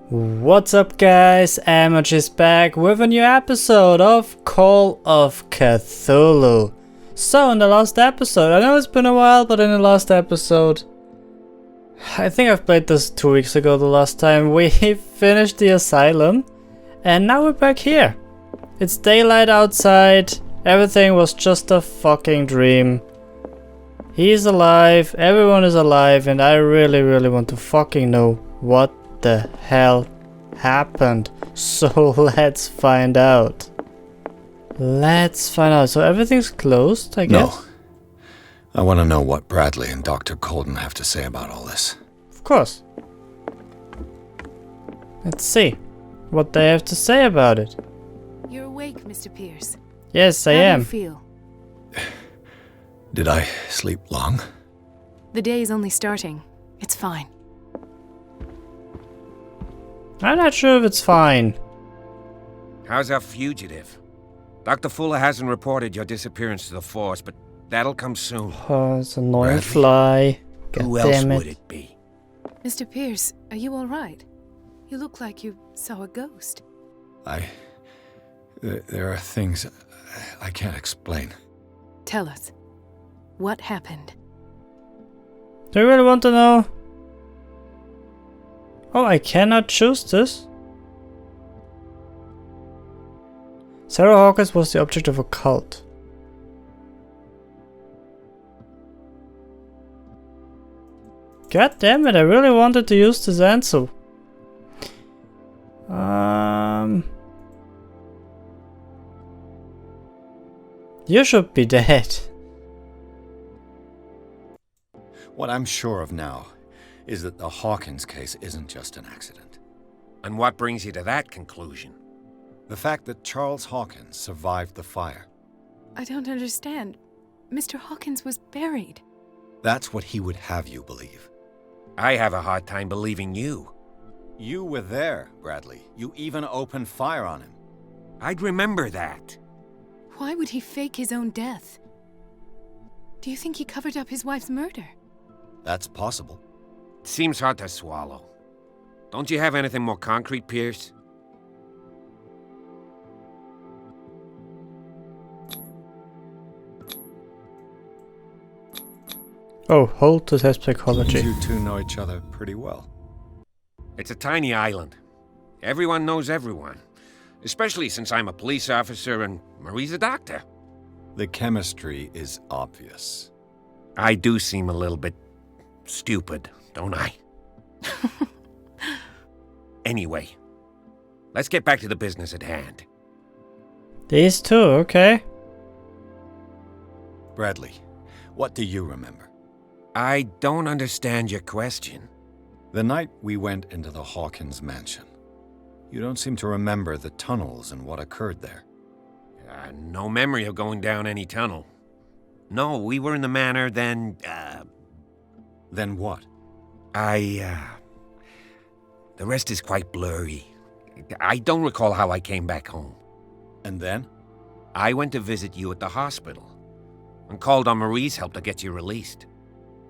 What's up guys, Amach is back with a new episode of Call of Cthulhu. So in the last episode, I know it's been a while, but in the last episode, I think I've played this 2 weeks ago the last time, we finished the asylum and now we're back here. It's daylight outside, everything was just a fucking dream. He's alive, everyone is alive, and I really want to fucking know what the hell happened. So let's find out. So everything's closed, I guess? No. I want to know what Bradley and Dr. Coldin have to say about all this. Of course. Let's see what they have to say about it. You're awake, Mr. Pierce. Yes, I How am. do you feel? Did I sleep long? The day is only starting. It's fine. I'm not sure if it's fine. How's our fugitive? Dr. Fuller hasn't reported your disappearance to the force, but that'll come soon. Oh, it's an annoying Bradley? fly. God Who else damn it. would it be? Mr. Pierce, are you all right? You look like you saw a ghost. There are things I can't explain. Tell us. What happened? Do you really want to know? Oh, I cannot choose this. Sarah Hawkins was the object of a cult. God damn it, I really wanted to use this answer. You should be dead. What I'm sure of now is that the Hawkins case isn't just an accident. And what brings you to that conclusion? The fact that Charles Hawkins survived the fire. I don't understand. Mr. Hawkins was buried. That's what he would have you believe. I have a hard time believing you. You were there, Bradley. You even opened fire on him. I'd remember that. Why would he fake his own death? Do you think he covered up his wife's murder? That's possible. Seems hard to swallow. Don't you have anything more concrete, Pierce? Oh, hold to test psychology. You two know each other pretty well. It's a tiny island. Everyone knows everyone. Especially since I'm a police officer and Marie's a doctor. The chemistry is obvious. I do seem a little bit stupid, don't I? Anyway, let's get back to the business at hand. These two, okay. Bradley, what do you remember? I don't understand your question. The night we went into the Hawkins mansion. You don't seem to remember the tunnels and what occurred there. No memory of going down any tunnel. No, we were in the manor, then, Then what? The rest is quite blurry. I don't recall how I came back home. And then? I went to visit you at the hospital and called on Marie's help to get you released.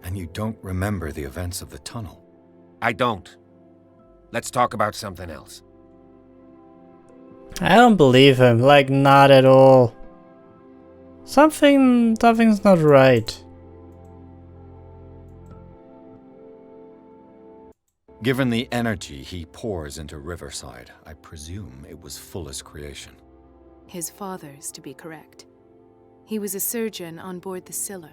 And you don't remember the events of the tunnel? I don't. Let's talk about something else. I don't believe him, like not at all. Something's not right. Given the energy he pours into Riverside, I presume it was Fuller's creation. His father's, to be correct. He was a surgeon on board the Scylla.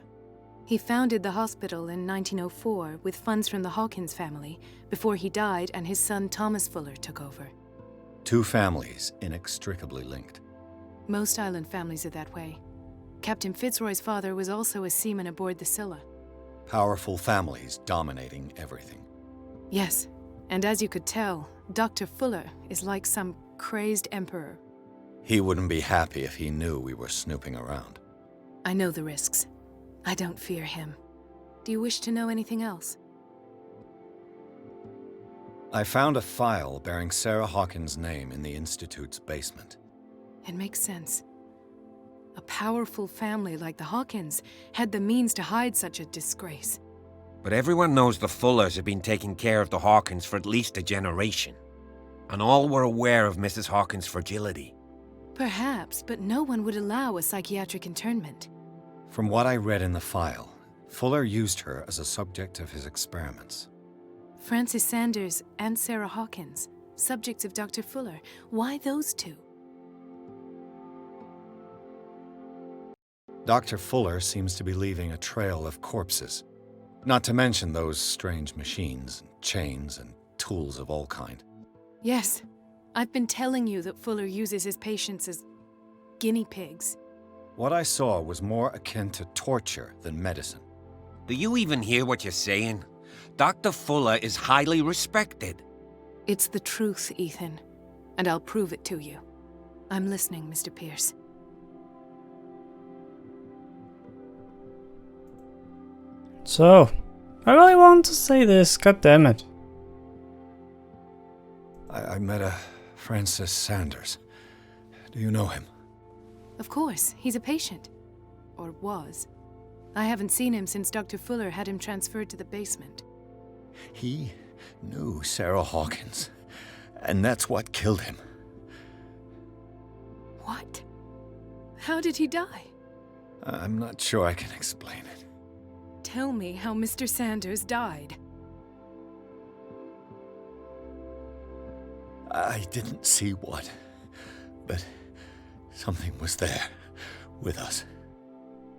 He founded the hospital in 1904 with funds from the Hawkins family before he died and his son Thomas Fuller took over. Two families inextricably linked. Most island families are that way. Captain Fitzroy's father was also a seaman aboard the Scylla. Powerful families dominating everything. Yes, and as you could tell, Dr. Fuller is like some crazed emperor. He wouldn't be happy if he knew we were snooping around. I know the risks. I don't fear him. Do you wish to know anything else? I found a file bearing Sarah Hawkins' name in the Institute's basement. It makes sense. A powerful family like the Hawkins had the means to hide such a disgrace. But everyone knows the Fullers have been taking care of the Hawkins for at least a generation. And all were aware of Mrs. Hawkins' fragility. Perhaps, but no one would allow a psychiatric internment. From what I read in the file, Fuller used her as a subject of his experiments. Francis Sanders and Sarah Hawkins, subjects of Dr. Fuller. Why those two? Dr. Fuller seems to be leaving a trail of corpses. Not to mention those strange machines, chains, and tools of all kind. Yes, I've been telling you that Fuller uses his patients as guinea pigs. What I saw was more akin to torture than medicine. Do you even hear what you're saying? Dr. Fuller is highly respected. It's the truth, Ethan, and I'll prove it to you. I'm listening, Mr. Pierce. So, I really want to say this, goddammit. I met a Francis Sanders. Do you know him? Of course, he's a patient. Or was. I haven't seen him since Dr. Fuller had him transferred to the basement. He knew Sarah Hawkins, and that's what killed him. What? How did he die? I'm not sure I can explain it. Tell me how Mr. Sanders died. I didn't see what, but something was there with us.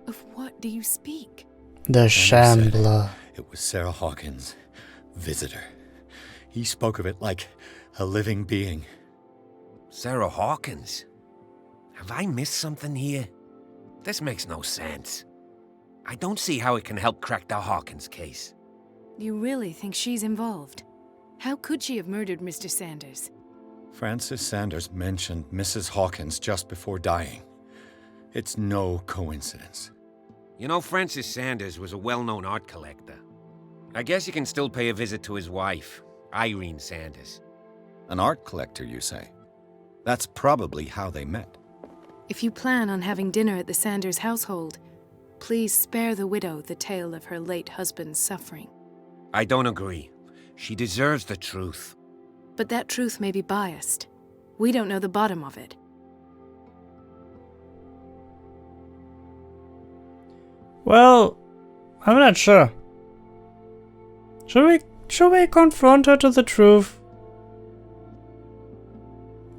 Of what do you speak? The Shambler. It was Sarah Hawkins' visitor. He spoke of it like a living being. Sarah Hawkins? Have I missed something here? This makes no sense. I don't see how it can help crack the Hawkins case. You really think she's involved? How could she have murdered Mr. Sanders? Francis Sanders mentioned Mrs. Hawkins just before dying. It's no coincidence. You know, Francis Sanders was a well-known art collector. I guess you can still pay a visit to his wife, Irene Sanders. An art collector, you say? That's probably how they met. If you plan on having dinner at the Sanders household, please spare the widow the tale of her late husband's suffering. I don't agree. She deserves the truth. But that truth may be biased. We don't know the bottom of it. Well, I'm not sure. Should we confront her to the truth?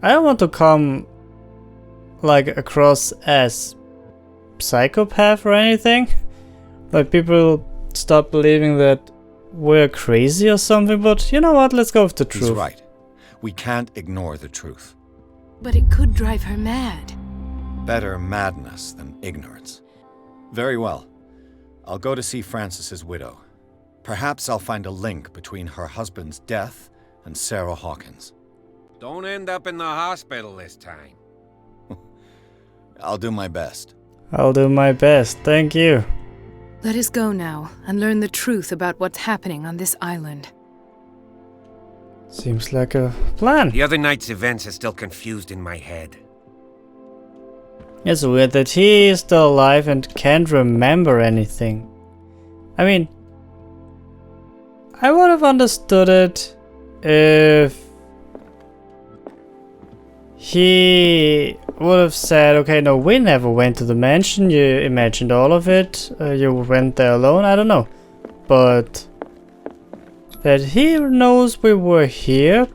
I don't want to come across as psychopath or anything. Like people stop believing that we're crazy or something, but you know what? Let's go with the truth. He's right. We can't ignore the truth. But it could drive her mad. Better madness than ignorance. Very well. I'll go to see Francis's widow. Perhaps I'll find a link between her husband's death and Sarah Hawkins. Don't end up in the hospital this time. I'll do my best. I'll do my best, thank you. Let us go now and learn the truth about what's happening on this island. Seems like a plan. The other night's events are still confused in my head. It's weird that he is still alive and can't remember anything. I mean, I would have understood it if he would have said, okay, no, we never went to the mansion, you imagined all of it, you went there alone, I don't know. But that he knows we were here,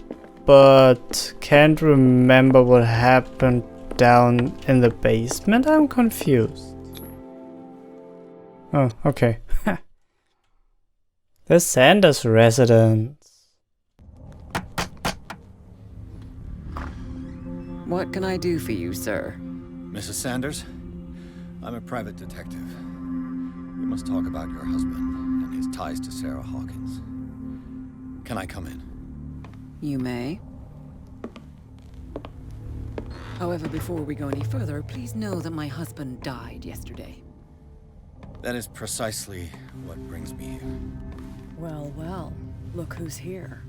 but can't remember what happened down in the basement, I'm confused. Oh, okay. The Sanders residence. What can I do for you, sir? Mrs. Sanders, I'm a private detective. We must talk about your husband and his ties to Sarah Hawkins. Can I come in? You may. However, before we go any further, please know that my husband died yesterday. That is precisely what brings me here. Well, well, look who's here.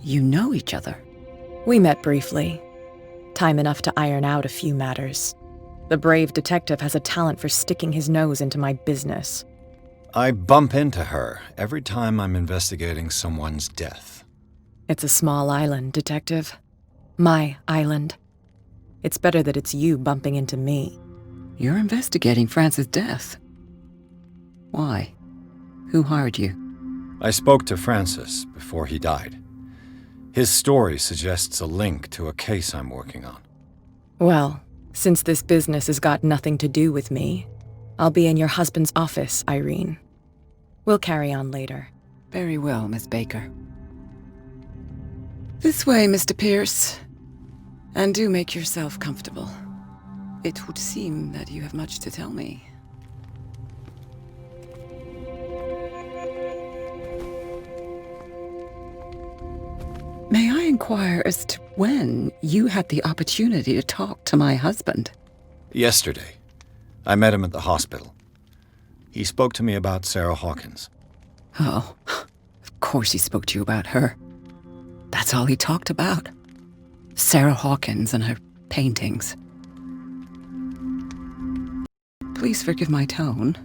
You know each other. We met briefly. Time enough to iron out a few matters. The brave detective has a talent for sticking his nose into my business. I bump into her every time I'm investigating someone's death. It's a small island, Detective. My island. It's better that it's you bumping into me. You're investigating Francis' death. Why? Who hired you? I spoke to Francis before he died. His story suggests a link to a case I'm working on. Well, since this business has got nothing to do with me, I'll be in your husband's office, Irene. We'll carry on later. Very well, Miss Baker. This way, Mr. Pierce. And do make yourself comfortable. It would seem that you have much to tell me. May I inquire as to when you had the opportunity to talk to my husband? Yesterday, I met him at the hospital. He spoke to me about Sarah Hawkins. Oh, of course he spoke to you about her. That's all he talked about. Sarah Hawkins and her paintings. Please forgive my tone.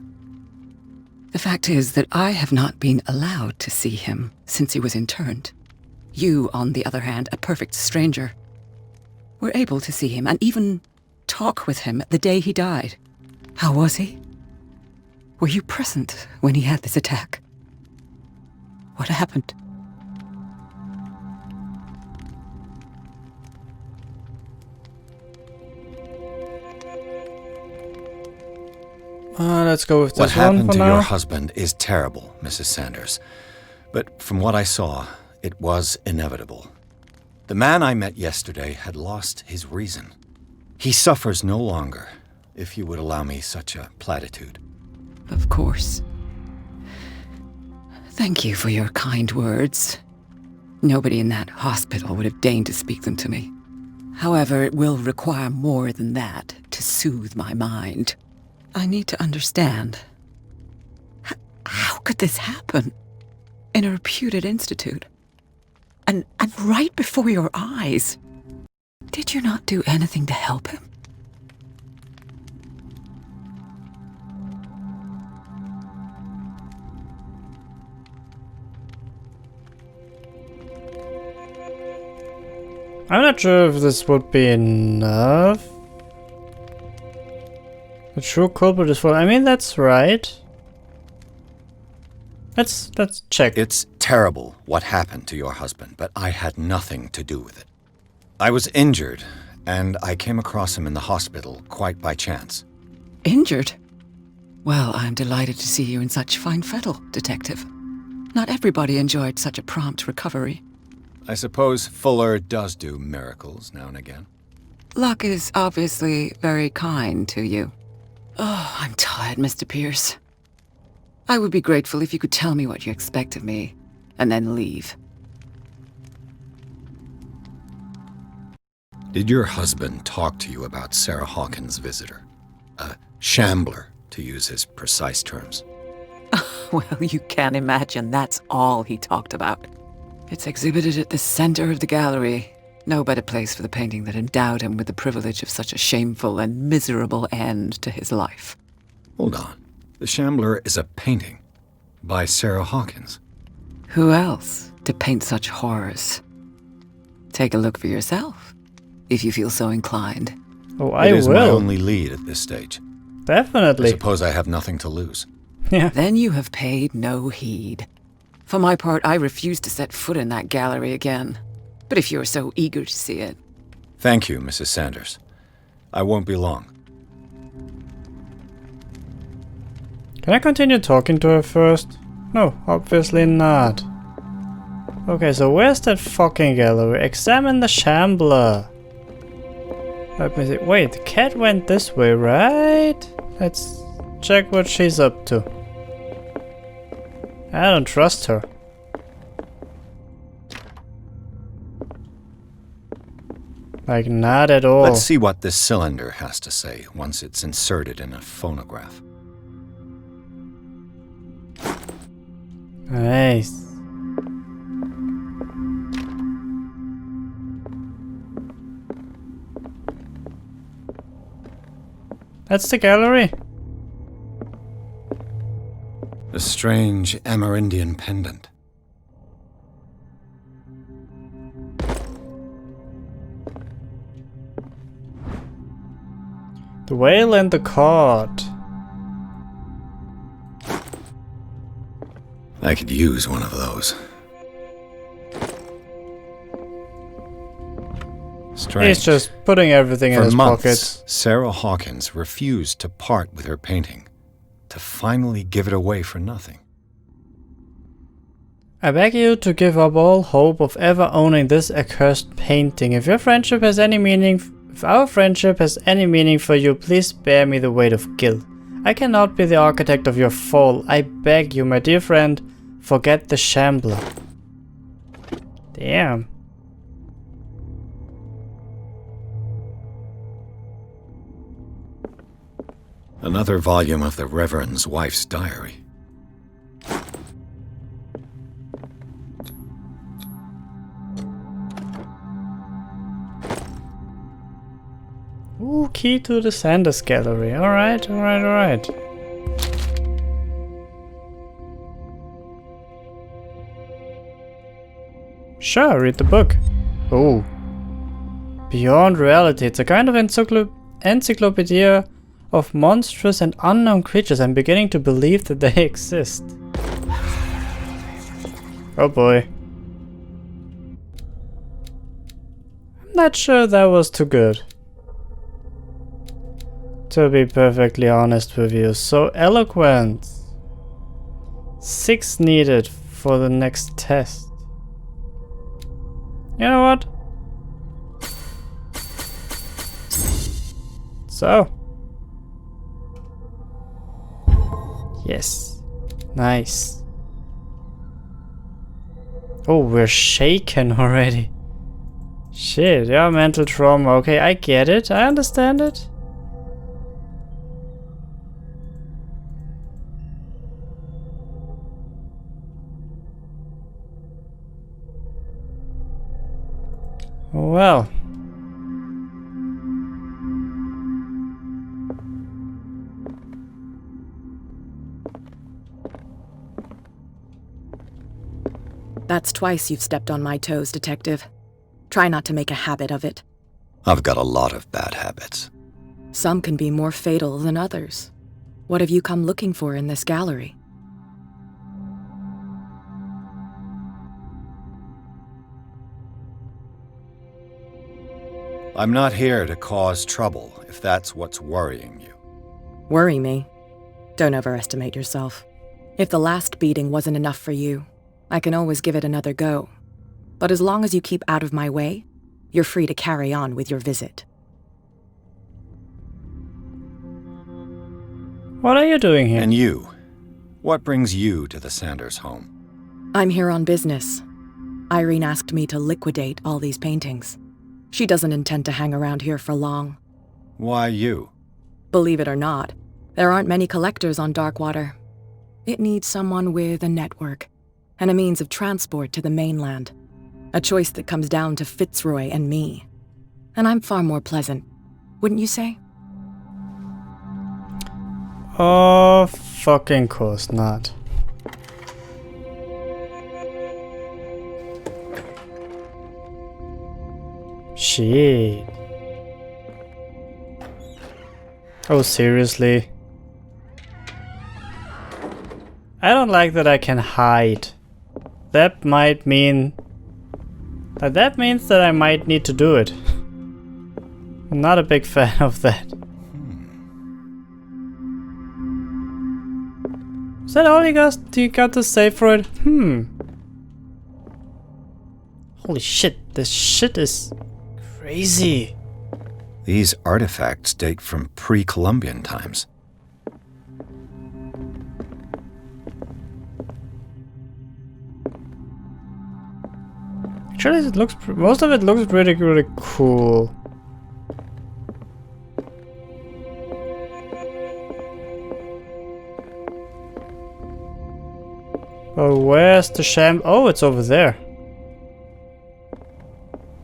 The fact is that I have not been allowed to see him since he was interned. You, on the other hand, a perfect stranger, were able to see him and even talk with him the day he died. How was he? Were you present when he had this attack? What happened? Let's go with this What happened one for to now. your husband is terrible, Mrs. Sanders. But from what I saw, it was inevitable. The man I met yesterday had lost his reason. He suffers no longer, if you would allow me such a platitude. Of course. Thank you for your kind words. Nobody in that hospital would have deigned to speak them to me. However, it will require more than that to soothe my mind. I need to understand. How could this happen? In a reputed institute? And right before your eyes? Did you not do anything to help him? I'm not sure if this would be enough. The true culprit is for. I mean, that's right. Let's check. It's terrible what happened to your husband, but I had nothing to do with it. I was injured, and I came across him in the hospital quite by chance. Injured? Well, I'm delighted to see you in such fine fettle, Detective. Not everybody enjoyed such a prompt recovery. I suppose Fuller does do miracles now and again. Luck is obviously very kind to you. Oh, I'm tired, Mr. Pierce. I would be grateful if you could tell me what you expect of me, and then leave. Did your husband talk to you about Sarah Hawkins' visitor? A shambler, to use his precise terms. Well, you can imagine that's all he talked about. It's exhibited at the center of the gallery. No better place for the painting that endowed him with the privilege of such a shameful and miserable end to his life. Hold on. The Shambler is a painting by Sarah Hawkins. Who else to paint such horrors? Take a look for yourself, if you feel so inclined. Oh, I It is my will. only lead at this stage. I Definitely. suppose I have nothing to lose. Yeah. Then you have paid no heed. For my part, I refuse to set foot in that gallery again. But if you're so eager to see it... Thank you, Mrs. Sanders. I won't be long. Can I continue talking to her first? No, obviously not. Okay, so where's that fucking gallery? Examine the Shambler. Let me see. Wait, the cat went this way, right? Let's check what she's up to. I don't trust her. Like, not at all. Let's see what this cylinder has to say once it's inserted in a phonograph. Nice. That's the gallery. The A strange Amerindian pendant. The whale and the cord. I could use one of those. Strange. He's just putting everything in his months, pocket. Sarah Hawkins refused to part with her painting, to finally give it away for nothing. I beg you to give up all hope of ever owning this accursed painting. If our friendship has any meaning for you, please spare me the weight of guilt. I cannot be the architect of your fall. I beg you, my dear friend, forget the Shambler. Damn. Another volume of the Reverend's wife's diary. Ooh, key to the Sanders Gallery. Alright. Sure, read the book. Oh. Beyond reality. It's a kind of encyclopedia of monstrous and unknown creatures. I'm beginning to believe that they exist. Oh boy. I'm not sure that was too good. To be perfectly honest with you. So eloquent. 6 needed for the next test. You know what? So. Yes. Nice. Oh, we're shaken already. Shit, yeah, mental trauma. Okay, I get it. I understand it. Well. That's twice you've stepped on my toes, Detective. Try not to make a habit of it. I've got a lot of bad habits. Some can be more fatal than others. What have you come looking for in this gallery? I'm not here to cause trouble, if that's what's worrying you. Worry me? Don't overestimate yourself. If the last beating wasn't enough for you, I can always give it another go. But as long as you keep out of my way, you're free to carry on with your visit. What are you doing here? And you? What brings you to the Sanders home? I'm here on business. Irene asked me to liquidate all these paintings. She doesn't intend to hang around here for long. Why you? Believe it or not, there aren't many collectors on Darkwater. It needs someone with a network and a means of transport to the mainland. A choice that comes down to Fitzroy and me. And I'm far more pleasant, wouldn't you say? Oh, fucking course not. Shit. Oh, seriously? I don't like that I can hide. That might mean... That means that I might need to do it. I'm not a big fan of that. Is that all you got to say for it? Holy shit, this shit is crazy. These artifacts date from pre-Columbian times. Actually, it looks most of it looks really cool. Oh, where's the sham? Oh, it's over there.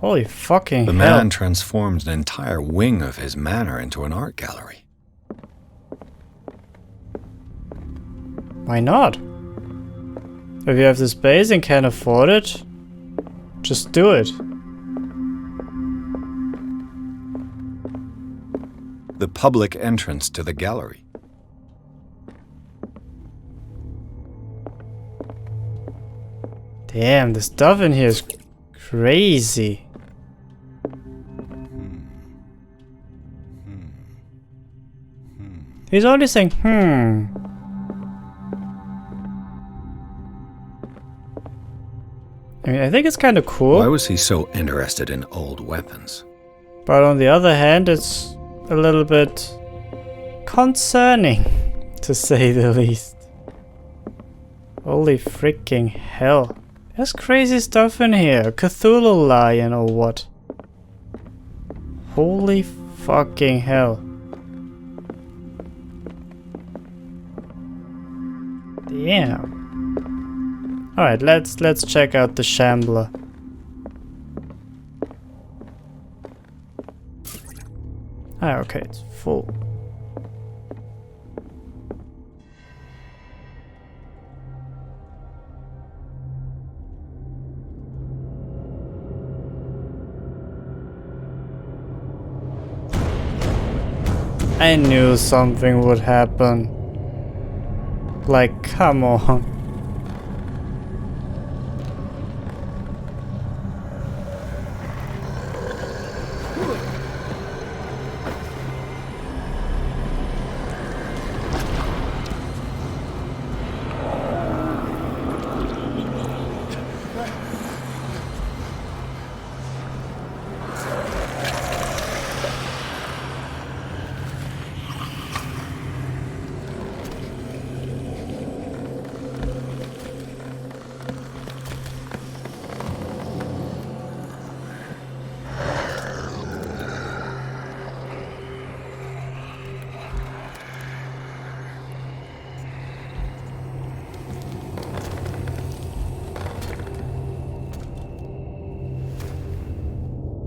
Holy fucking hell. The man transformed an entire wing of his manor into an art gallery. Why not? If you have the space and can afford it, just do it. The public entrance to the gallery. Damn, the stuff in here is crazy. He's only saying, I mean, I think it's kind of cool. Why was he so interested in old weapons? But on the other hand, it's a little bit concerning, to say the least. Holy freaking hell. There's crazy stuff in here. Cthulhu lion or what? Holy fucking hell. Damn. Alright, let's check out the Shambler. Ah, okay, it's full. I knew something would happen. Like, come on.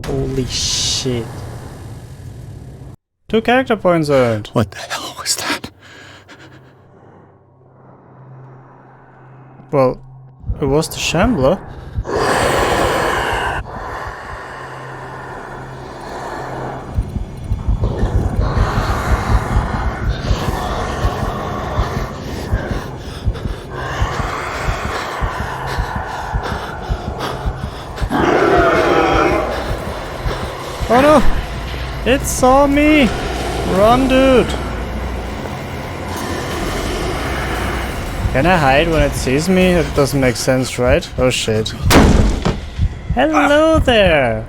Holy shit. 2 character points earned. What the hell was that? Well, it was the Shambler. Oh no! It saw me! Run, dude! Can I hide when it sees me? It doesn't make sense, right? Oh shit. Hello there!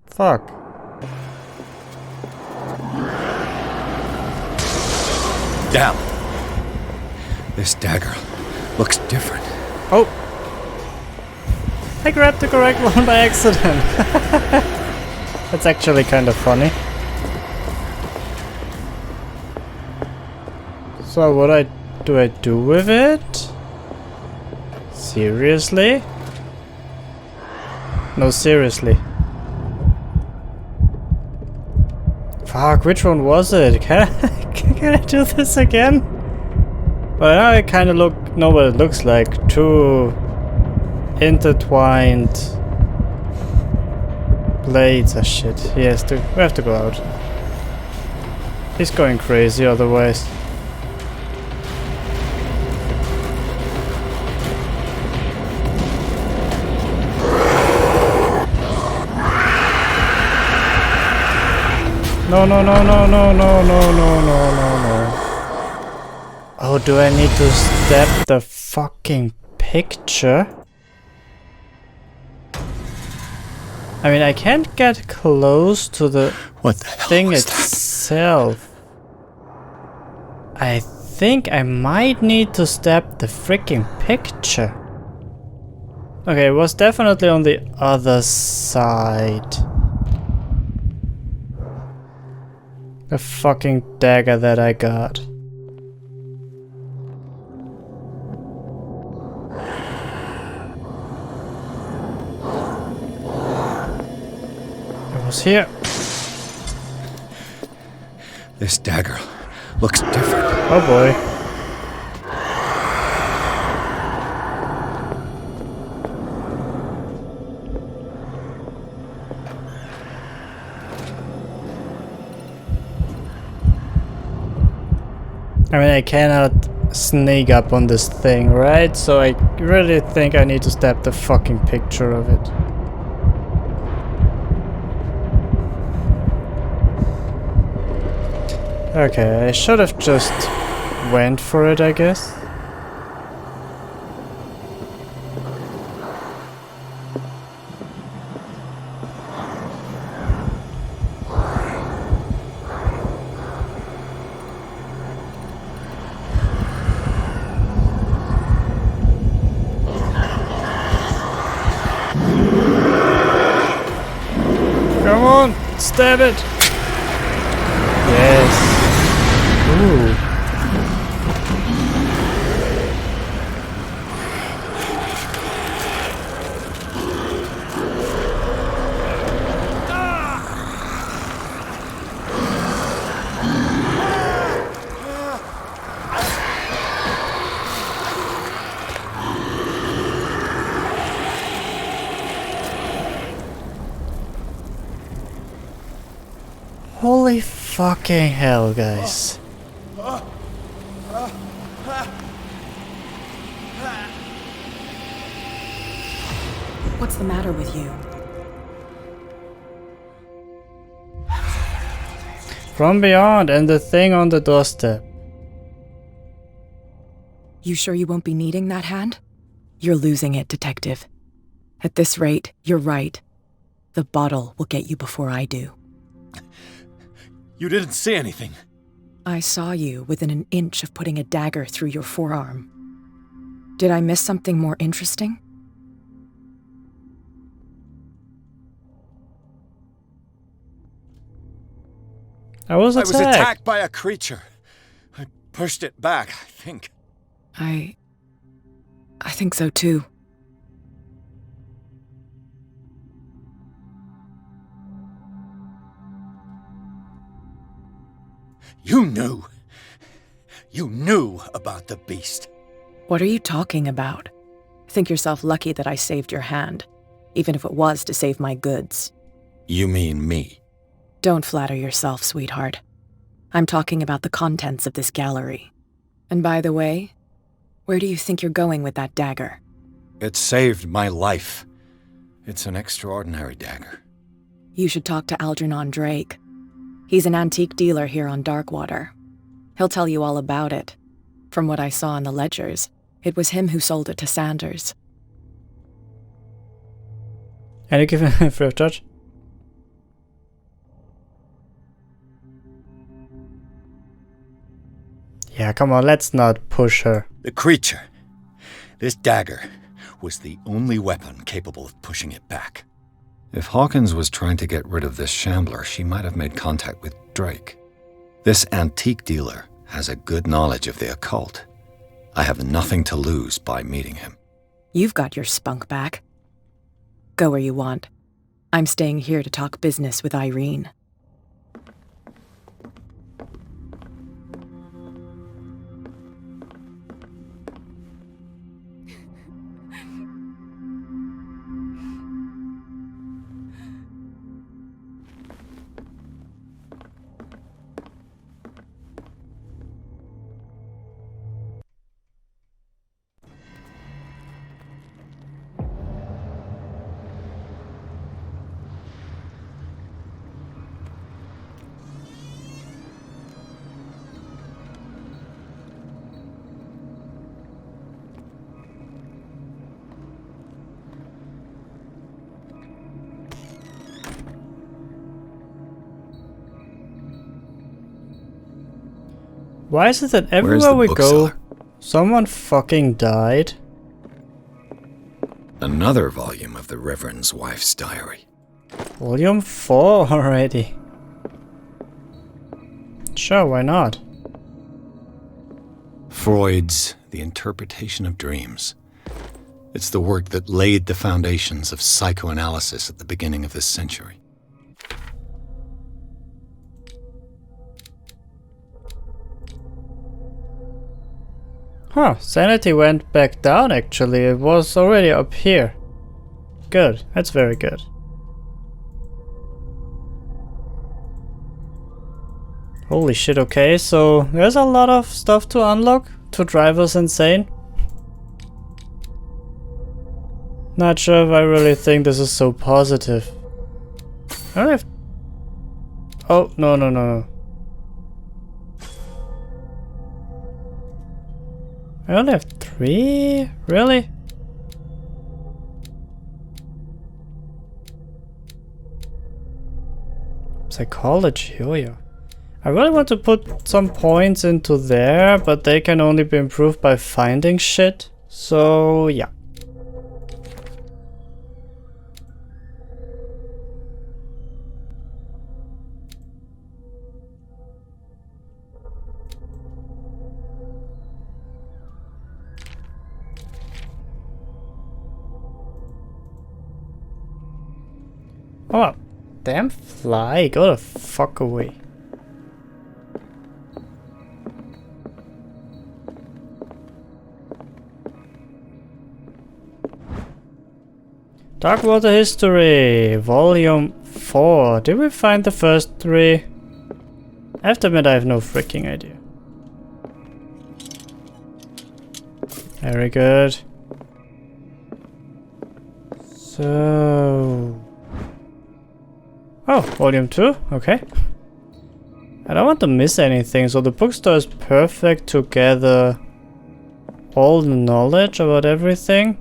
Fuck. Damn! This dagger looks different. Oh! I grabbed the correct one by accident. That's actually kind of funny. So what do I do with it? Seriously? No, seriously. Fuck, which one was it? Can I do this again? Well, now I kind of know what it looks like. 2 intertwined blades. Ah, shit. Yes, we have to go out. He's going crazy otherwise. No, no, no, no, no, no, no, no, no, no, no. Oh, do I need to step the fucking picture? I mean, I can't get close to the thing itself. I think I might need to step the freaking picture. Okay, it was definitely on the other side. The fucking dagger that I got. was here. This dagger looks different. Oh boy. I mean, I cannot sneak up on this thing, right? So I really think I need to snap the fucking picture of it. Okay, I should have just went for it, I guess. Come on, stab it! Yes. Ooh. Holy fucking hell, guys. What's the matter with you? From beyond and the thing on the doorstep. You sure you won't be needing that hand? You're losing it, Detective. At this rate, you're right. The bottle will get you before I do. You didn't see anything. I saw you within an inch of putting a dagger through your forearm. Did I miss something more interesting? I was I attacked. was attacked by a creature. I pushed it back, I think. I think so too. You knew. You knew about the beast. What are you talking about? Think yourself lucky that I saved your hand, even if it was to save my goods. You mean me? Don't flatter yourself, sweetheart. I'm talking about the contents of this gallery. And by the way, where do you think you're going with that dagger? It saved my life. It's an extraordinary dagger. You should talk to Algernon Drake. He's an antique dealer here on Darkwater. He'll tell you all about it. From what I saw in the ledgers, it was him who sold it to Sanders. And you give him a free of charge? Yeah, come on, let's not push her. The creature. This dagger was the only weapon capable of pushing it back. If Hawkins was trying to get rid of this shambler, she might have made contact with Drake. This antique dealer has a good knowledge of the occult. I have nothing to lose by meeting him. You've got your spunk back. Go where you want. I'm staying here to talk business with Irene. Why is it that Where's everywhere the we go, bookseller? someone fucking died? Another volume of the Reverend's wife's diary. Volume 4 already. Sure, why not? Freud's The Interpretation of Dreams. It's the work that laid the foundations of psychoanalysis at the beginning of this century. Huh, sanity went back down actually. It was already up here. Good, that's very good. Holy shit, okay, so there's a lot of stuff to unlock to drive us insane. Not sure if I really think this is so positive. I don't have... Oh, no. I only have 3? Really? Psychology, oh yeah. I really want to put some points into there, but they can only be improved by finding shit. So, yeah. Oh, damn fly, go the fuck away. Darkwater History, Volume 4. Did we find the first 3? I have to admit I have no freaking idea. Very good. So... Oh, Volume 2? Okay. I don't want to miss anything, so the bookstore is perfect to gather all the knowledge about everything.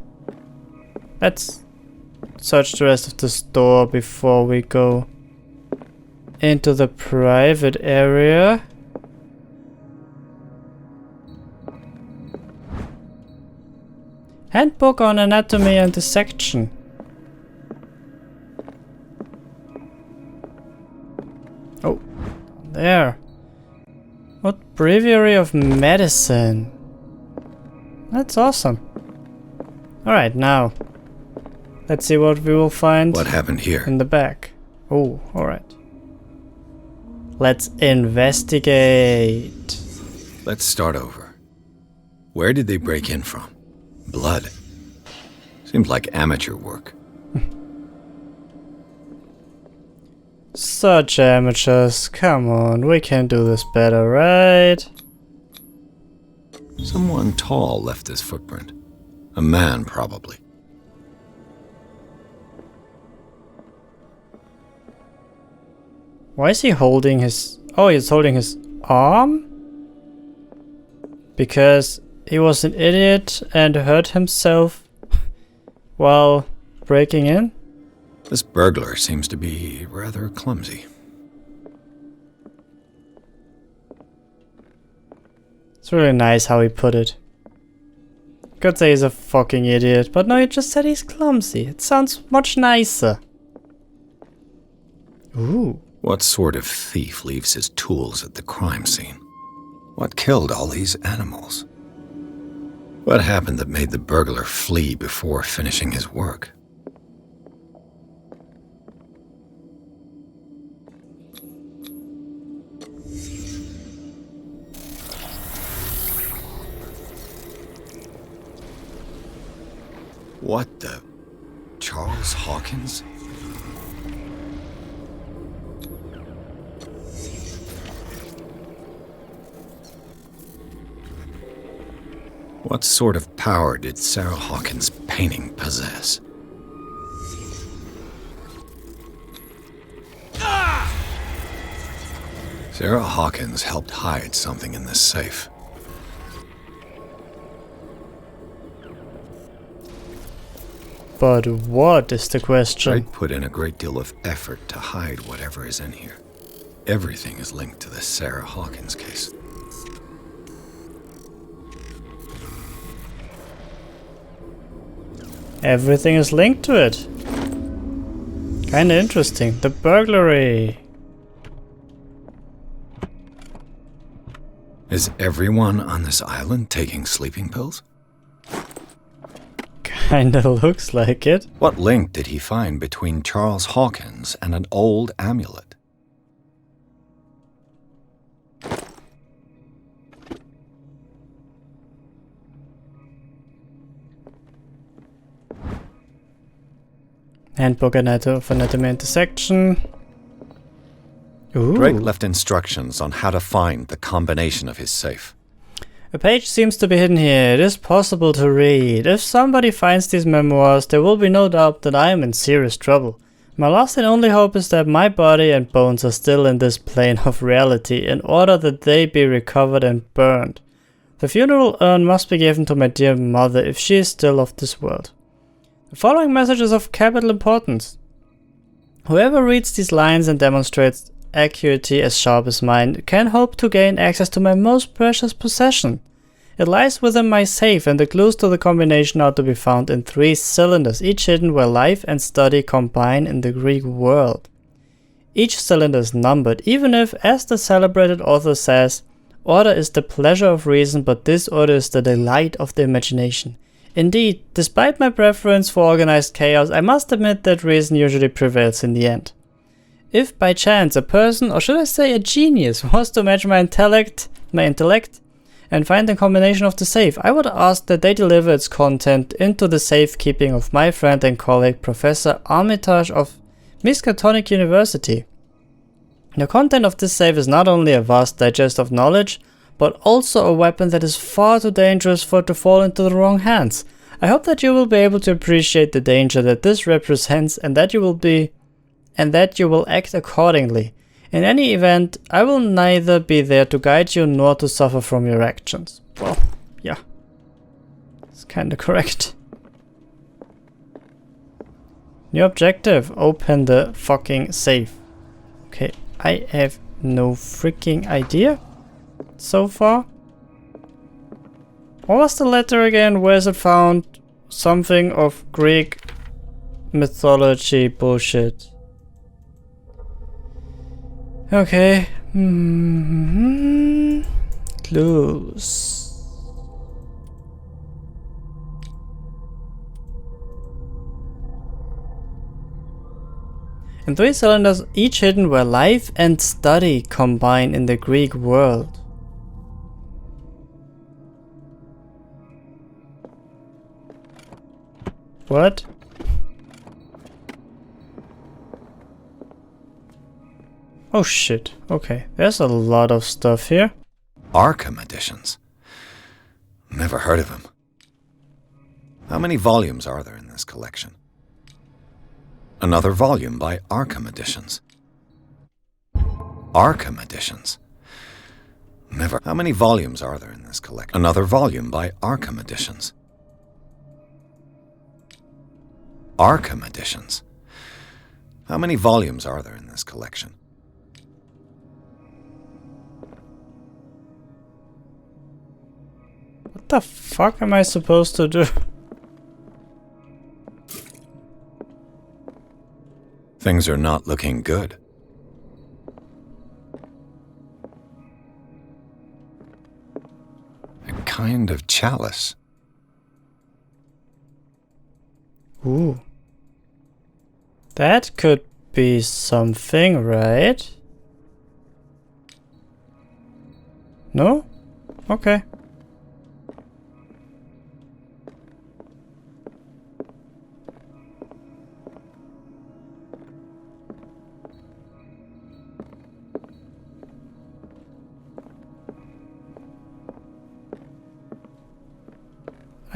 Let's search the rest of the store before we go into the private area. Handbook on anatomy and dissection. Oh, there. What breviary of medicine? That's awesome. Alright, now. Let's see what we will find. What happened here? In the back. Oh, alright. Let's investigate. Let's start over. Where did they break in from? Blood. Seems like amateur work. Such amateurs. Come on, we can do this better, right? Someone tall left this footprint. A man, probably. Why is he holding his... Oh, he's holding his arm? Because he was an idiot and hurt himself while breaking in? This burglar seems to be rather clumsy. It's really nice how he put it. Could say he's a fucking idiot, but no, he just said he's clumsy. It sounds much nicer. Ooh. What sort of thief leaves his tools at the crime scene? What killed all these animals? What happened that made the burglar flee before finishing his work? What the... Charles Hawkins? What sort of power did Sarah Hawkins' painting possess? Sarah Hawkins helped hide something in this safe. But what is the question? Drake put in a great deal of effort to hide whatever is in here. Everything is linked to the Sarah Hawkins case. Everything is linked to it. Kinda interesting. The burglary. Is everyone on this island taking sleeping pills? Kinda looks like it. What link did he find between Charles Hawkins and an old amulet? Handbook of Anatomy and Dissection. Ooh. Drake left instructions on how to find the combination of his safe. A page seems to be hidden here. It is possible to read. If somebody finds these memoirs, there will be no doubt that I am in serious trouble. My last and only hope is that my body and bones are still in this plane of reality in order that they be recovered and burned. The funeral urn must be given to my dear mother if she is still of this world. The following message is of capital importance. Whoever reads these lines and demonstrates accuracy as sharp as mine can hope to gain access to my most precious possession. It lies within my safe, and the clues to the combination are to be found in 3 cylinders, each hidden where life and study combine in the Greek world. Each cylinder is numbered, even if, as the celebrated author says, order is the pleasure of reason, but disorder is the delight of the imagination. Indeed, despite my preference for organized chaos, I must admit that reason usually prevails in the end. If by chance a person, or should I say a genius, was to match my intellect, and find a combination of the safe, I would ask that they deliver its content into the safekeeping of my friend and colleague Professor Armitage of Miskatonic University. The content of this safe is not only a vast digest of knowledge, but also a weapon that is far too dangerous for it to fall into the wrong hands. I hope that you will be able to appreciate the danger that this represents, and that you will act accordingly. In any event, I will neither be there to guide you nor to suffer from your actions. Well, yeah. It's kinda correct. New objective, open the fucking safe. Okay, I have no freaking idea so far. What was the letter again? Where is it found? Something of Greek mythology bullshit. Okay. Clues. In 3 cylinders, each hidden where life and study combine in the Greek world. What? Oh shit, okay, there's a lot of stuff here. Arkham editions? Never heard of him. How many volumes are there in this collection? Another volume by Arkham Editions. Arkham Editions? Never. How many volumes are there in this collection? Another volume by Arkham Editions. Arkham Editions? How many volumes are there in this collection? What the fuck am I supposed to do? Things are not looking good. A kind of chalice. Ooh. That could be something, right? No? Okay.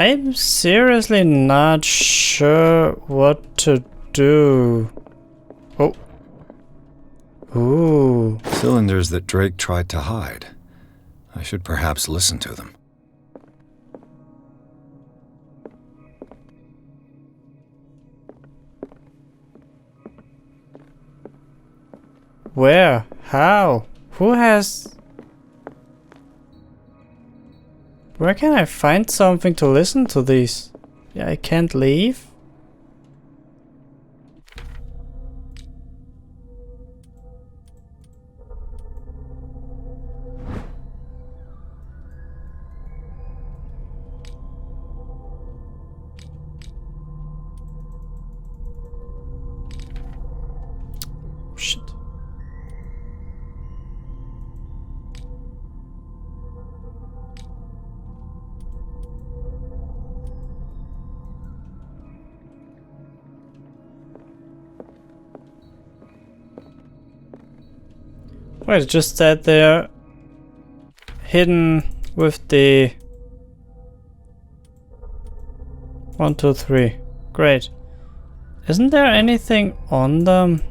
I'm seriously not sure what to do. Oh. Ooh. Cylinders that Drake tried to hide. I should perhaps listen to them. Where? How? Who has... Where can I find something to listen to these? Yeah, I can't leave? Shit. Wait, it just said they're hidden with the 1, 2, 3. Great. Isn't there anything on them?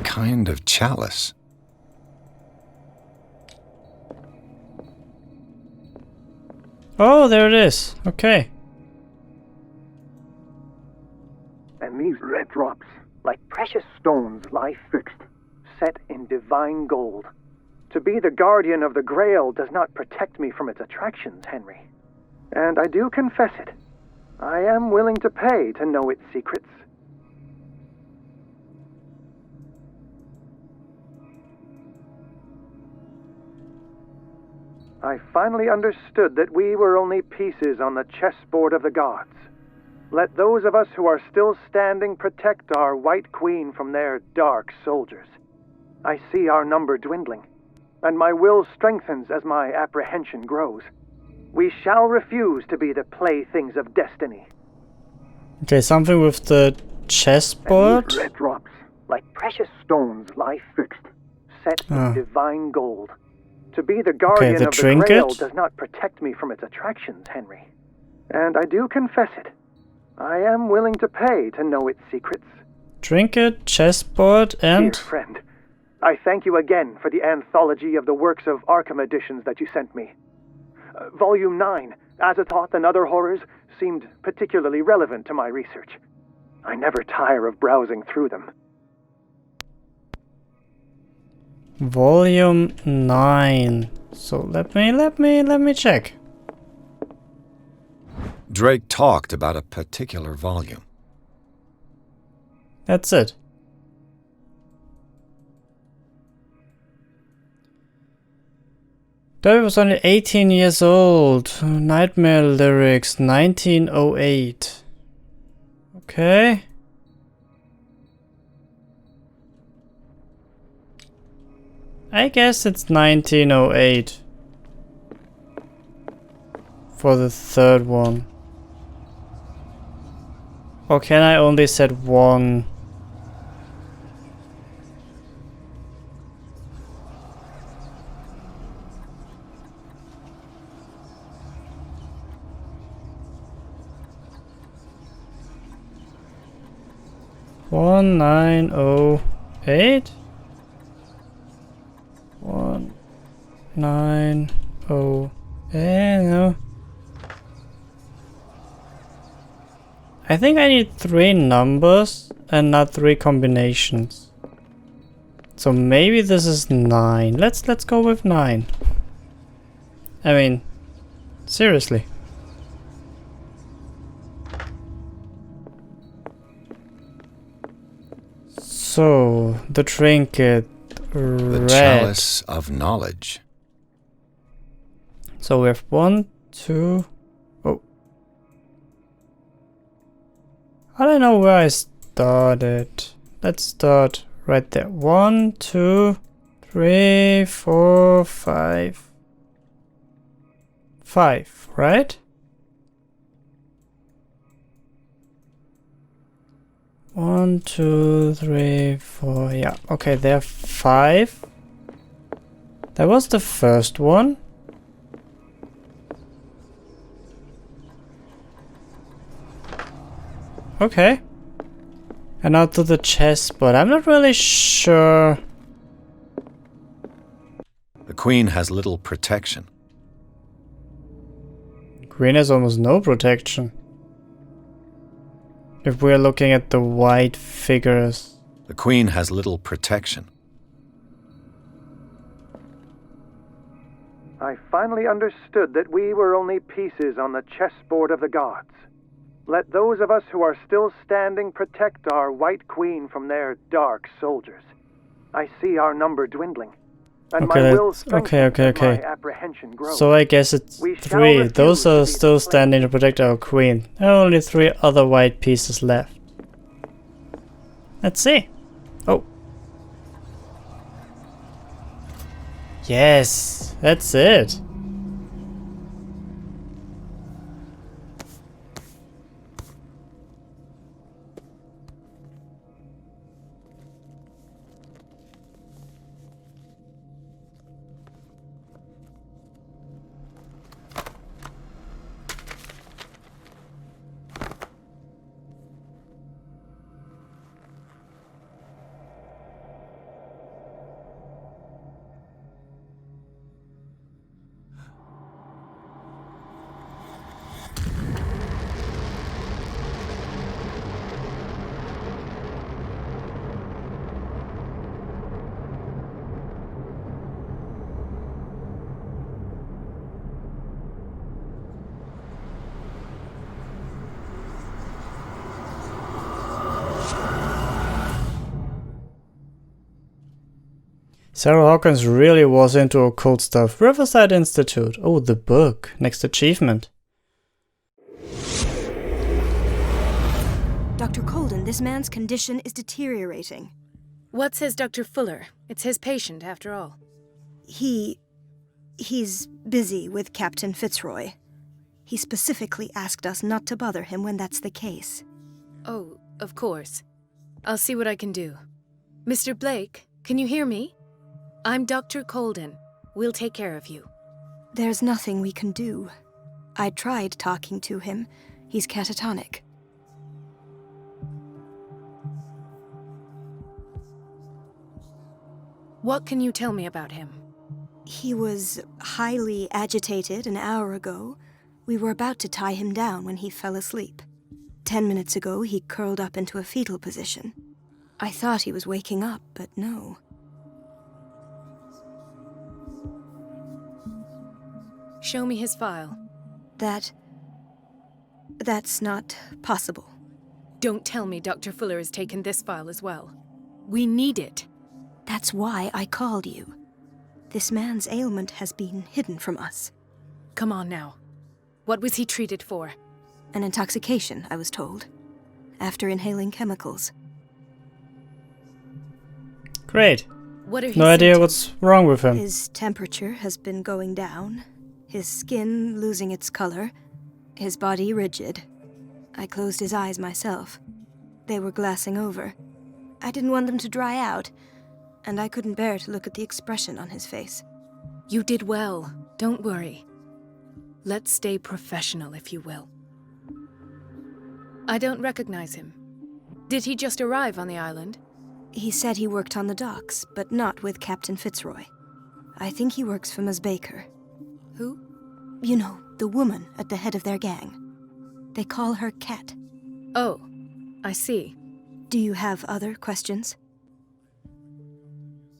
Kind of chalice. Oh, there it is. Okay. And these red drops, like precious stones, lie fixed, set in divine gold. To be the guardian of the Grail does not protect me from its attractions, Henry. And I do confess it. I am willing to pay to know its secrets. I finally understood that we were only pieces on the chessboard of the gods. Let those of us who are still standing protect our White Queen from their dark soldiers. I see our number dwindling, and my will strengthens as my apprehension grows. We shall refuse to be the playthings of destiny. Okay, something with the chessboard? And these red drops, like precious stones, lie fixed, set in divine gold. To be the guardian the of the trinket? Grail does not protect me from its attractions, Henry. And I do confess it. I am willing to pay to know its secrets. Trinket, chessboard, and... Dear friend, I thank you again for the anthology of the works of Arkham editions that you sent me. Volume 9, Azathoth and Other Horrors, seemed particularly relevant to my research. I never tire of browsing through them. Volume 9. So let me check. Drake talked about a particular volume. That's it. David was only 18 years old. Nightmare lyrics, 1908. Okay. I guess it's 1908 for the third one. Or can I only set one? One 1908. 1908. No. I think I need 3 numbers and not 3 combinations. So maybe this is 9. Let's go with 9. I mean, seriously. So the trinket, The red. chalice of knowledge. So we have 1, 2. Oh. I don't know where I started. Let's start right there. 1, 2, 3, 4, 5. 5, right? 1, 2, 3, 4. Yeah, okay, there are 5. That was the first one. Okay. And now to the chest, but I'm not really sure. The queen has little protection. Green has almost no protection. If we're looking at the white figures. The queen has little protection. I finally understood that we were only pieces on the chessboard of the gods. Let those of us who are still standing protect our White Queen from their dark soldiers. I see our number dwindling, and Okay, my will let's- strengthens okay. and my apprehension grows. So I guess it's We shall 3. refuse Those to are be still enslaved. standing to protect our queen. There are only 3 other white pieces left. Let's see. Oh. Yes, that's it. Sarah Hawkins really was into occult stuff. Riverside Institute. Oh, the book. Next achievement. Dr. Coldin, this man's condition is deteriorating. What says Dr. Fuller? It's his patient, after all. He's busy with Captain Fitzroy. He specifically asked us not to bother him when that's the case. Oh, of course. I'll see what I can do. Mr. Blake, can you hear me? I'm Dr. Coldin. We'll take care of you. There's nothing we can do. I tried talking to him. He's catatonic. What can you tell me about him? He was highly agitated an hour ago. We were about to tie him down when he fell asleep. 10 minutes ago, he curled up into a fetal position. I thought he was waking up, but no. Show me his file. That's not possible. Don't tell me Dr. Fuller has taken this file as well. We need it. That's why I called you. This man's ailment has been hidden from us. Come on now. What was he treated for? An intoxication, I was told. After inhaling chemicals. Great. What are his No idea symptoms? what's wrong with him. His temperature has been going down. His skin losing its color. His body rigid. I closed his eyes myself. They were glassing over. I didn't want them to dry out, and I couldn't bear to look at the expression on his face. You did well. Don't worry. Let's stay professional, if you will. I don't recognize him. Did he just arrive on the island? He said he worked on the docks, but not with Captain Fitzroy. I think he works for Ms. Baker. Who? You know, the woman at the head of their gang. They call her Cat. Oh, I see. Do you have other questions?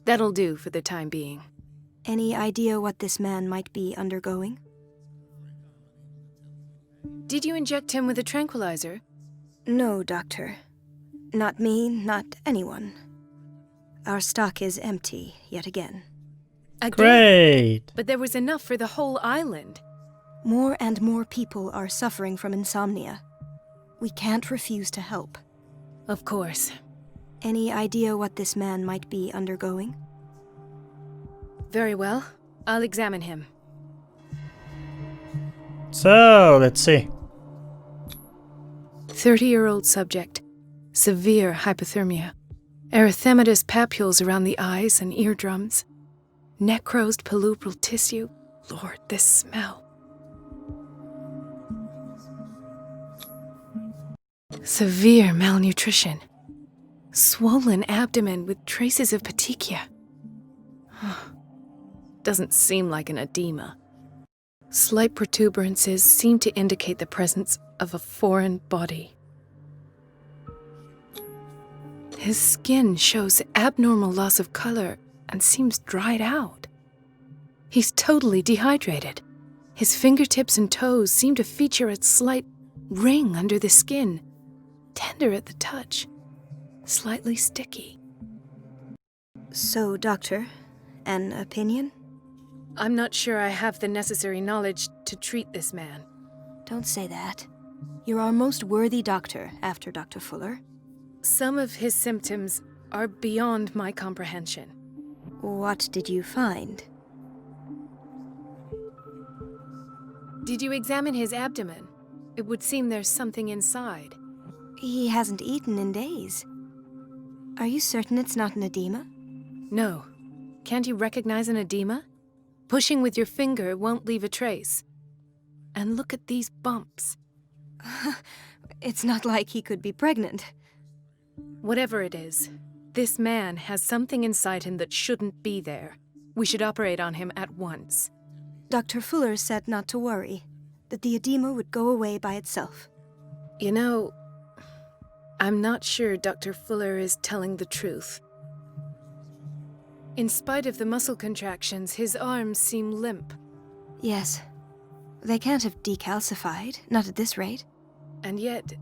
That'll do for the time being. Any idea what this man might be undergoing? Did you inject him with a tranquilizer? No, Doctor. Not me, not anyone. Our stock is empty, yet again. Again? Great. But there was enough for the whole island. More and more people are suffering from insomnia. We can't refuse to help. Of course. Any idea what this man might be undergoing? Very well. I'll examine him. So, let's see. 30-year-old subject. Severe hypothermia. Erythematous papules around the eyes and eardrums. Necrosed palpebral tissue. Lord, this smell. Severe malnutrition. Swollen abdomen with traces of petechia. Doesn't seem like an edema. Slight protuberances seem to indicate the presence of a foreign body. His skin shows abnormal loss of color and seems dried out. He's totally dehydrated. His fingertips and toes seem to feature a slight ring under the skin, tender at the touch, slightly sticky. So, Doctor, an opinion? I'm not sure I have the necessary knowledge to treat this man. Don't say that. You're our most worthy doctor after Dr. Fuller. Some of his symptoms are beyond my comprehension. What did you find? Did you examine his abdomen? It would seem there's something inside. He hasn't eaten in days. Are you certain it's not an edema? No. Can't you recognize an edema? Pushing with your finger won't leave a trace. And look at these bumps. It's not like he could be pregnant. Whatever it is, this man has something inside him that shouldn't be there. We should operate on him at once. Dr. Fuller said not to worry, that the edema would go away by itself. You know, I'm not sure Dr. Fuller is telling the truth. In spite of the muscle contractions, his arms seem limp. Yes. They can't have decalcified, not at this rate. And yet,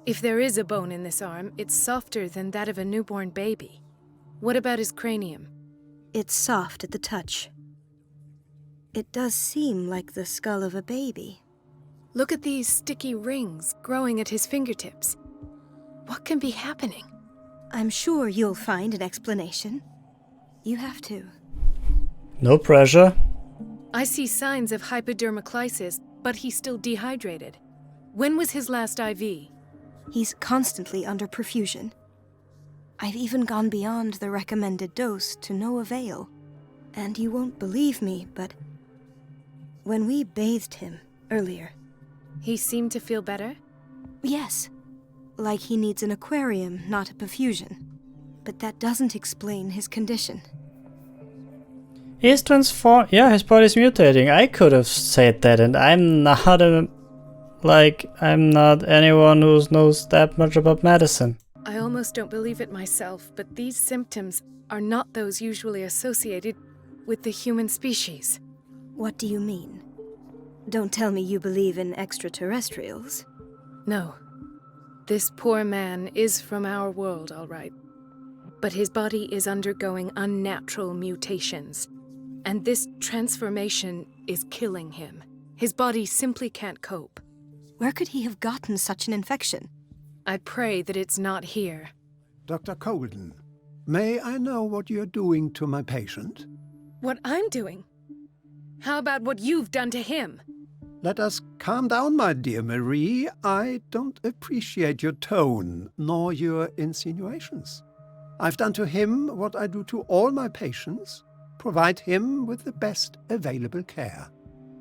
if there is a bone in this arm, it's softer than that of a newborn baby. What about his cranium? It's soft at the touch. It does seem like the skull of a baby. Look at these sticky rings growing at his fingertips. What can be happening? I'm sure you'll find an explanation. You have to. No pressure. I see signs of hypodermoclysis, but he's still dehydrated. When was his last IV? He's constantly under perfusion. I've even gone beyond the recommended dose to no avail. And you won't believe me, but when we bathed him earlier... He seemed to feel better? Yes. Like he needs an aquarium, not a perfusion. But that doesn't explain his condition. He's transformed. Yeah, his body's mutating. I could have said that, and I'm not I'm not anyone who knows that much about medicine. I almost don't believe it myself, but these symptoms are not those usually associated with the human species. What do you mean? Don't tell me you believe in extraterrestrials. No. This poor man is from our world, all right. But his body is undergoing unnatural mutations. And this transformation is killing him. His body simply can't cope. Where could he have gotten such an infection? I pray that it's not here. Dr. Coldin, may I know what you're doing to my patient? What I'm doing? How about what you've done to him? Let us calm down, my dear Marie. I don't appreciate your tone, nor your insinuations. I've done to him what I do to all my patients. Provide him with the best available care.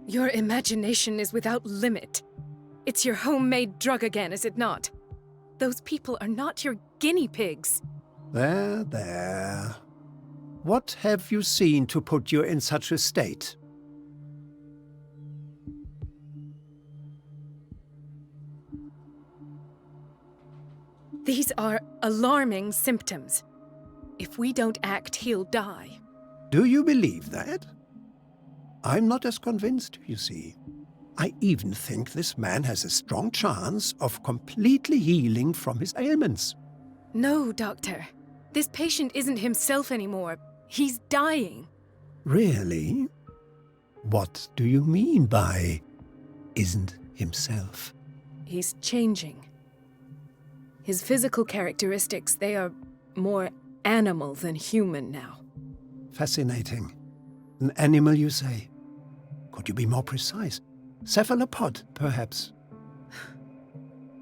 Your imagination is without limit. It's your homemade drug again, is it not? Those people are not your guinea pigs. There, there. What have you seen to put you in such a state? These are alarming symptoms. If we don't act, he'll die. Do you believe that? I'm not as convinced, you see. I even think this man has a strong chance of completely healing from his ailments. No, Doctor. This patient isn't himself anymore. He's dying. Really? What do you mean by isn't himself? He's changing. His physical characteristics, they are more animal than human now. Fascinating. An animal, you say? Could you be more precise? Cephalopod, perhaps?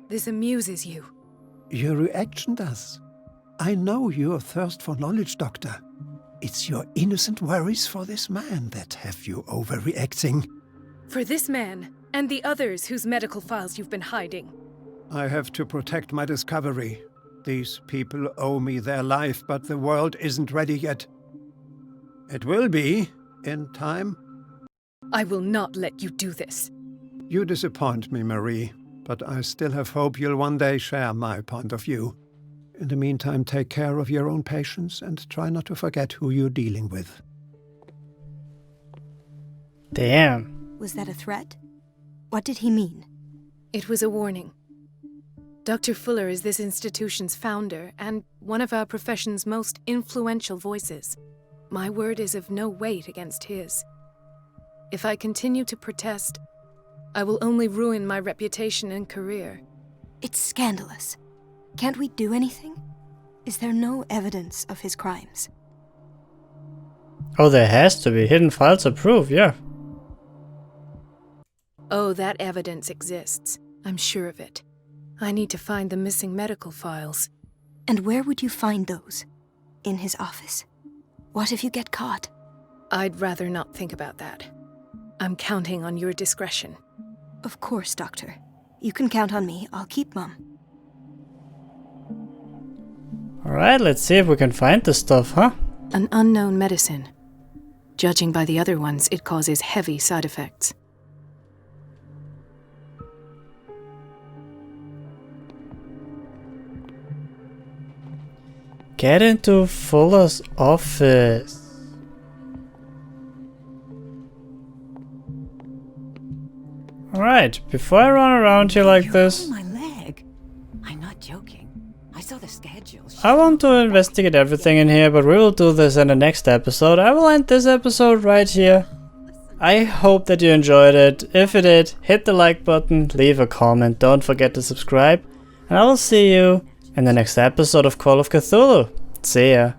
This amuses you. Your reaction does. I know your thirst for knowledge, Doctor. It's your innocent worries for this man that have you overreacting. For this man, and the others whose medical files you've been hiding. I have to protect my discovery. These people owe me their life, but the world isn't ready yet. It will be, in time. I will not let you do this. You disappoint me, Marie, but I still have hope you'll one day share my point of view. In the meantime, take care of your own patients and try not to forget who you're dealing with. Damn. Was that a threat? What did he mean? It was a warning. Dr. Fuller is this institution's founder and one of our profession's most influential voices. My word is of no weight against his. If I continue to protest, I will only ruin my reputation and career. It's scandalous. Can't we do anything? Is there no evidence of his crimes? Oh, there has to be. Hidden files are proof, yeah. Oh, that evidence exists. I'm sure of it. I need to find the missing medical files. And where would you find those? In his office? What if you get caught? I'd rather not think about that. I'm counting on your discretion. Of course, Doctor. You can count on me. I'll keep Mum. Alright, let's see if we can find this stuff, huh? An unknown medicine. Judging by the other ones, it causes heavy side effects. Get into Fuller's office. Alright, before I run around here like this, My leg. I'm not joking. I saw the schedule. I want to investigate everything in here, but we will do this in the next episode. I will end this episode right here. I hope that you enjoyed it. If you did, hit the like button, leave a comment, don't forget to subscribe, and I will see you in the next episode of Call of Cthulhu. See ya.